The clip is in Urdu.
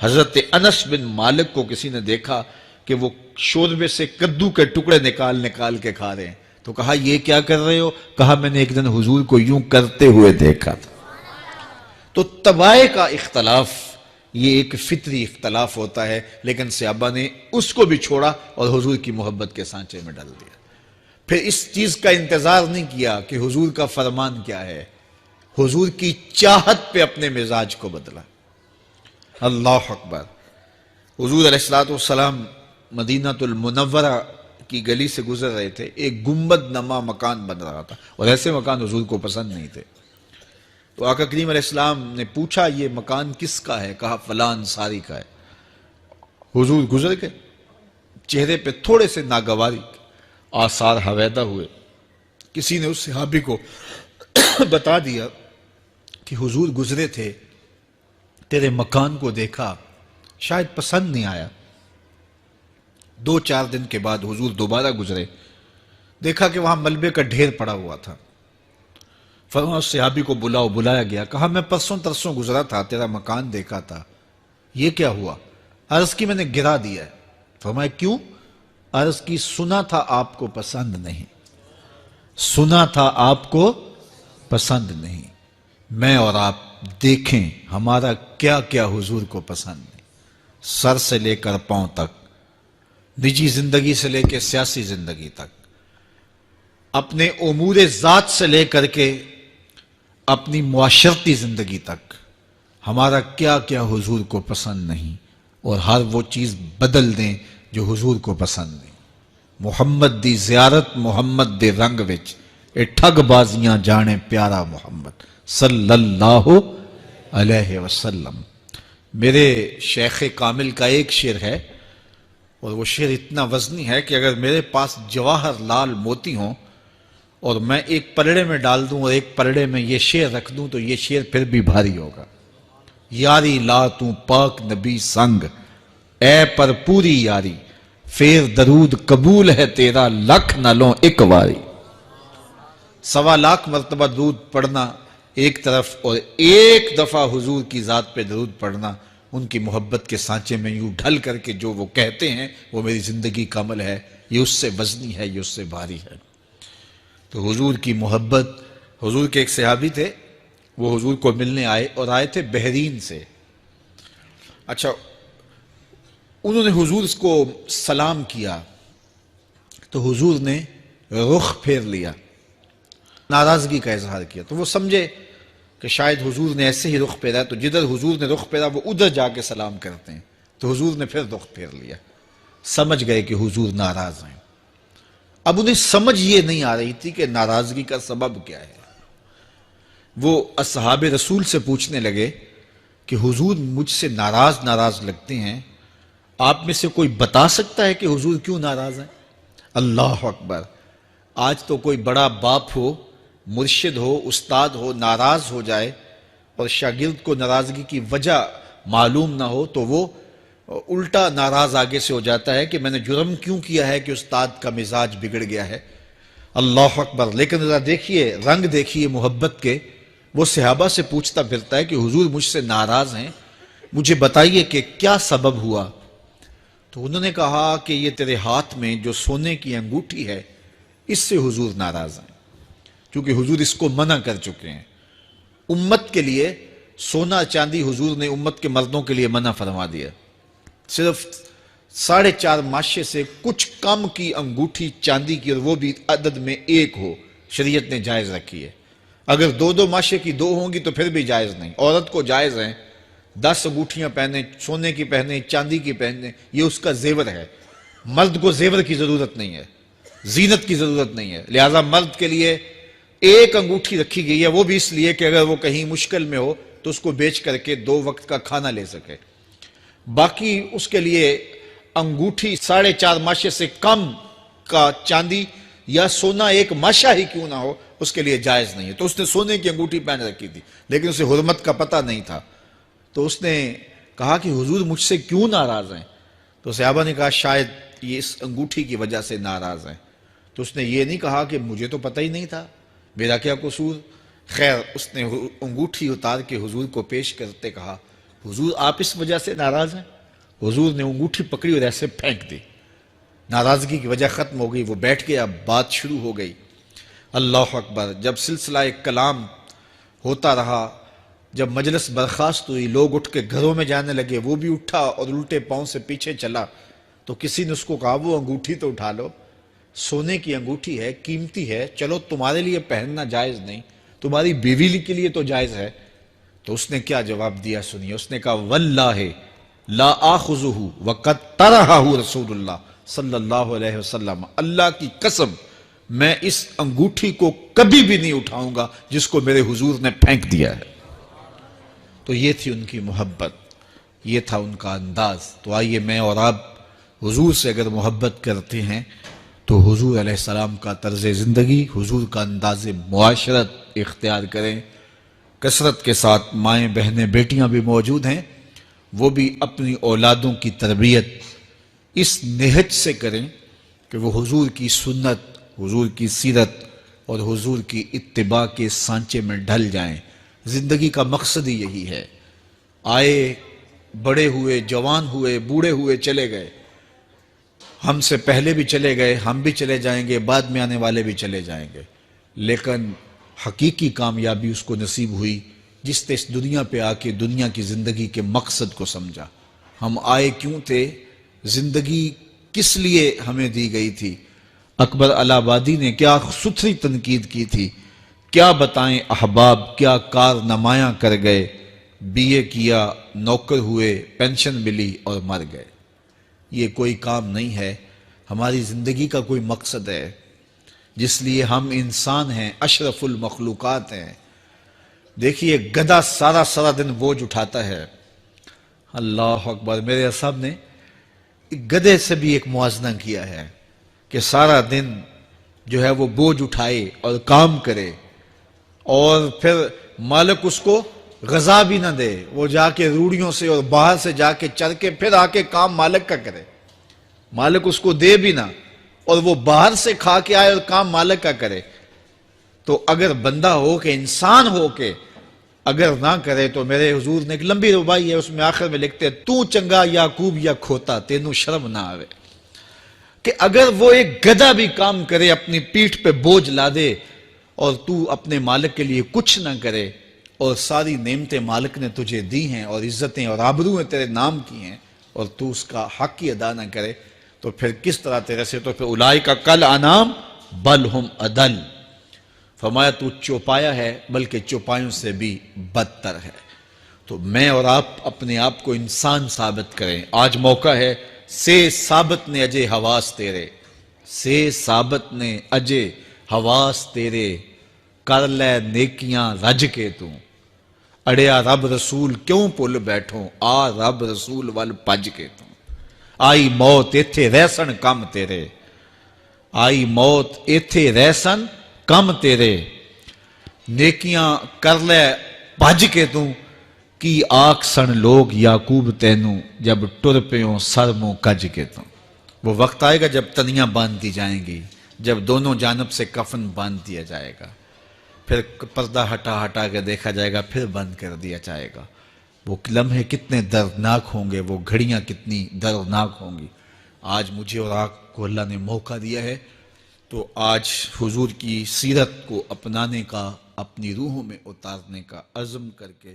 حضرت انس بن مالک کو کسی نے دیکھا کہ وہ شوربے سے کدو کے ٹکڑے نکال نکال کے کھا رہے ہیں، تو کہا یہ کیا کر رہے ہو؟ کہا میں نے ایک دن حضور کو یوں کرتے ہوئے دیکھا تھا۔ تو طبائع کا اختلاف یہ ایک فطری اختلاف ہوتا ہے، لیکن صحابہ نے اس کو بھی چھوڑا اور حضور کی محبت کے سانچے میں ڈال دیا۔ پھر اس چیز کا انتظار نہیں کیا کہ حضور کا فرمان کیا ہے، حضور کی چاہت پہ اپنے مزاج کو بدلا۔ اللہ اکبر۔ حضور علیہ السلام مدینہ المنورہ کی گلی سے گزر رہے تھے، ایک گنبد نما مکان بن رہا تھا، اور ایسے مکان حضور کو پسند نہیں تھے۔ تو آقا کریم علیہ السلام نے پوچھا یہ مکان کس کا ہے؟ کہا فلاں انصاری کا ہے۔ حضور گزر گئے، چہرے پہ تھوڑے سے ناگواری آثار حویدہ ہوئے۔ کسی نے اس صحابی کو بتا دیا کہ حضور گزرے تھے، تیرے مکان کو دیکھا، شاید پسند نہیں آیا۔ 2-4 دن کے بعد حضور دوبارہ گزرے، دیکھا کہ وہاں ملبے کا ڈھیر پڑا ہوا تھا۔ فرمایا اس صحابی کو بلایا گیا، کہا میں پرسوں ترسوں گزرا تھا، تیرا مکان دیکھا تھا، یہ کیا ہوا؟ عرض کی میں نے گرا دیا ہے۔ فرمایا کیوں؟ عرض کی سنا تھا آپ کو پسند نہیں، سنا تھا آپ کو پسند نہیں۔ میں اور آپ دیکھیں ہمارا کیا کیا حضور کو پسند نہیں، سر سے لے کر پاؤں تک، نجی زندگی سے لے کے سیاسی زندگی تک، اپنے امور ذات سے لے کر کے اپنی معاشرتی زندگی تک، ہمارا کیا کیا حضور کو پسند نہیں، اور ہر وہ چیز بدل دیں جو حضور کو پسند نہیں۔ محمد دی زیارت محمد دے رنگ وچ، اے ٹھگ بازیاں جانے پیارا محمد صلی اللہ علیہ وسلم۔ میرے شیخ کامل کا ایک شعر ہے، اور وہ شعر اتنا وزنی ہے کہ اگر میرے پاس جواہر لال موتی ہوں اور میں ایک پلڑے میں ڈال دوں اور ایک پلڑے میں یہ شعر رکھ دوں تو یہ شعر پھر بھی بھاری ہوگا۔ یاری لا تو پاک نبی سنگ، اے پر پوری یاری، پھر درود قبول ہے تیرا لکھ نہ لوں ایک واری۔ 1.25 لاکھ مرتبہ درود پڑھنا ایک طرف، اور ایک دفعہ حضور کی ذات پہ درود پڑھنا، ان کی محبت کے سانچے میں یوں ڈھل کر کے جو وہ کہتے ہیں وہ میری زندگی کا عمل ہے، یہ اس سے وزنی ہے، یہ اس سے بھاری ہے۔ تو حضور کی محبت، حضور کے ایک صحابی تھے، وہ حضور کو ملنے آئے، اور آئے تھے بحرین سے۔ اچھا، انہوں نے حضور کو سلام کیا تو حضور نے رخ پھیر لیا، ناراضگی کا اظہار کیا۔ تو وہ سمجھے کہ شاید حضور نے ایسے ہی رخ پھیرا، تو جدھر حضور نے رخ پھیرا وہ ادھر جا کے سلام کرتے ہیں، تو حضور نے پھر رخ پھیر لیا۔ سمجھ گئے کہ حضور ناراض ہیں۔ اب انہیں سمجھ یہ نہیں آ رہی تھی کہ ناراضگی کا سبب کیا ہے۔ وہ اصحاب رسول سے پوچھنے لگے کہ حضور مجھ سے ناراض لگتے ہیں، آپ میں سے کوئی بتا سکتا ہے کہ حضور کیوں ناراض ہیں؟ اللہ اکبر۔ آج تو کوئی بڑا باپ ہو، مرشد ہو، استاد ہو، ناراض ہو جائے اور شاگرد کو ناراضگی کی وجہ معلوم نہ ہو تو وہ الٹا ناراض آگے سے ہو جاتا ہے کہ میں نے جرم کیوں کیا ہے کہ استاد کا مزاج بگڑ گیا ہے۔ اللہ اکبر۔ لیکن ذرا دیکھیے، رنگ دیکھیے محبت کے، وہ صحابہ سے پوچھتا پھرتا ہے کہ حضور مجھ سے ناراض ہیں، مجھے بتائیے کہ کیا سبب ہوا؟ تو انہوں نے کہا کہ یہ تیرے ہاتھ میں جو سونے کی انگوٹھی ہے، اس سے حضور ناراض ہیں، کیونکہ حضور اس کو منع کر چکے ہیں۔ امت کے لیے سونا چاندی حضور نے امت کے مردوں کے لیے منع فرما دیا، صرف 4.5 ماشے سے کچھ کم کی انگوٹھی چاندی کی، اور وہ بھی عدد میں 1 ہو، شریعت نے جائز رکھی ہے۔ اگر 2 ماشے کی 2 ہوں گی تو پھر بھی جائز نہیں۔ عورت کو جائز ہیں 10 انگوٹھیاں پہنے، سونے کی پہنے، چاندی کی پہنے، یہ اس کا زیور ہے۔ مرد کو زیور کی ضرورت نہیں ہے، زینت کی ضرورت نہیں ہے، لہذا مرد کے لیے 1 انگوٹھی رکھی گئی ہے، وہ بھی اس لیے کہ اگر وہ کہیں مشکل میں ہو تو اس کو بیچ کر کے 2 وقت کا کھانا لے سکے۔ باقی اس کے لیے انگوٹھی 4.5 ماشے سے کم کا چاندی یا سونا 1 ماشا ہی کیوں نہ ہو، اس کے لیے جائز نہیں ہے۔ تو اس نے سونے کی انگوٹھی پہن رکھی تھی، لیکن اسے حرمت کا پتہ نہیں تھا۔ تو اس نے کہا کہ حضور مجھ سے کیوں ناراض ہیں؟ تو صحابہ نے کہا شاید یہ اس انگوٹھی کی وجہ سے ناراض ہیں۔ تو اس نے یہ نہیں کہا کہ مجھے تو پتہ ہی نہیں تھا، میرا کیا قصور؟ خیر، اس نے انگوٹھی اتار کے حضور کو پیش کرتے کہا حضور آپ اس وجہ سے ناراض ہیں؟ حضور نے انگوٹھی پکڑی اور ایسے پھینک دی، ناراضگی کی وجہ ختم ہو گئی، وہ بیٹھ گیا، بات شروع ہو گئی۔ اللہ اکبر، جب سلسلہ کلام ہوتا رہا، جب مجلس برخاست ہوئی، لوگ اٹھ کے گھروں میں جانے لگے، وہ بھی اٹھا اور الٹے پاؤں سے پیچھے چلا، تو کسی نے اس کو کہا وہ انگوٹھی تو اٹھا لو، سونے کی انگوٹھی ہے، قیمتی ہے، چلو تمہارے لیے پہننا جائز نہیں، تمہاری بیوی کے لیے تو جائز ہے۔ تو اس نے کیا جواب دیا سنیے، اس نے کہا واللہ لا آخذہ وقد طرحہ رسول اللہ صلی اللہ علیہ وسلم، اللہ کی قسم میں اس انگوٹھی کو کبھی بھی نہیں اٹھاؤں گا جس کو میرے حضور نے پھینک دیا ہے۔ تو یہ تھی ان کی محبت، یہ تھا ان کا انداز۔ تو آئیے میں اور آپ حضور سے اگر محبت کرتے ہیں تو حضور علیہ السلام کا طرز زندگی، حضور کا انداز معاشرت اختیار کریں۔ کثرت کے ساتھ مائیں بہنیں بیٹیاں بھی موجود ہیں، وہ بھی اپنی اولادوں کی تربیت اس نہج سے کریں کہ وہ حضور کی سنت، حضور کی سیرت اور حضور کی اتباع کے سانچے میں ڈھل جائیں۔ زندگی کا مقصد ہی یہی ہے۔ آئے، بڑے ہوئے، جوان ہوئے، بوڑھے ہوئے، چلے گئے، ہم سے پہلے بھی چلے گئے، ہم بھی چلے جائیں گے، بعد میں آنے والے بھی چلے جائیں گے، لیکن حقیقی کامیابی اس کو نصیب ہوئی جس نے اس دنیا پہ آ کے دنیا کی زندگی کے مقصد کو سمجھا۔ ہم آئے کیوں تھے، زندگی کس لیے ہمیں دی گئی تھی۔ اکبر الہ آبادی نے کیا ستھری تنقید کی تھی، کیا بتائیں احباب کیا کارنمایاں کر گئے، بی اے کیا، نوکر ہوئے، پینشن ملی اور مر گئے۔ یہ کوئی کام نہیں ہے، ہماری زندگی کا کوئی مقصد ہے جس لیے ہم انسان ہیں، اشرف المخلوقات ہیں۔ دیکھیے گدھا سارا دن بوجھ اٹھاتا ہے، اللہ اکبر، میرے صاحب نے گدھے سے بھی ایک موازنہ کیا ہے کہ سارا دن جو ہے وہ بوجھ اٹھائے اور کام کرے اور پھر مالک اس کو غذا بھی نہ دے، وہ جا کے روڑیوں سے اور باہر سے جا کے چر کے پھر آ کے کام مالک کا کرے، مالک اس کو دے بھی نہ اور وہ باہر سے کھا کے آئے اور کام مالک کا کرے۔ تو اگر بندہ ہو کے، انسان ہو کے اگر نہ کرے تو میرے حضور نے ایک لمبی ربائی ہے، اس میں آخر میں لکھتے ہیں تو چنگا یعقوب یا کھوتا تینوں شرم نہ آوے، کہ اگر وہ ایک گدھا بھی کام کرے، اپنی پیٹھ پہ بوجھ لا دے اور تو اپنے مالک کے لیے کچھ نہ کرے اور ساری نعمتیں مالک نے تجھے دی ہیں اور عزتیں اور آبرویں تیرے نام کی ہیں اور تو اس کا حق ہی ادا نہ کرے، تو پھر کس طرح تیرے سے، تو پھر اولئک کل انعام بل ہم اضل، فرمایا تو چوپایا ہے بلکہ چوپایوں سے بھی بدتر ہے۔ تو میں اور آپ اپنے آپ کو انسان ثابت کریں، آج موقع ہے، سے ثابت نے اجے حواس تیرے، سے ثابت نے اجے حواس تیرے، کر لے نیکیاں رج کے تو، اڑیا رب رسول کیوں پل بیٹھوں، آ رب رسول ول پج کے تو، آئی موت ایتھے رہسن کم تیرے، آئی موت ایتھے رہسن کم تیرے، نیکیاں کر لے بھج کے تو، کی آکھ سن لوگ یعقوب تینوں، جب ٹر پیوں سر منہ کج کے تو۔ وہ وقت آئے گا جب تنیاں باندھ دی جائیں گی، جب دونوں جانب سے کفن باندھ دیا جائے گا، پھر پردہ ہٹا کے دیکھا جائے گا، پھر بند کر دیا جائے گا۔ وہ لمحے کتنے دردناک ہوں گے، وہ گھڑیاں کتنی دردناک ہوں گی۔ آج مجھے اور آپ کو اللہ نے موقع دیا ہے تو آج حضور کی سیرت کو اپنانے کا، اپنی روحوں میں اتارنے کا عزم کر کے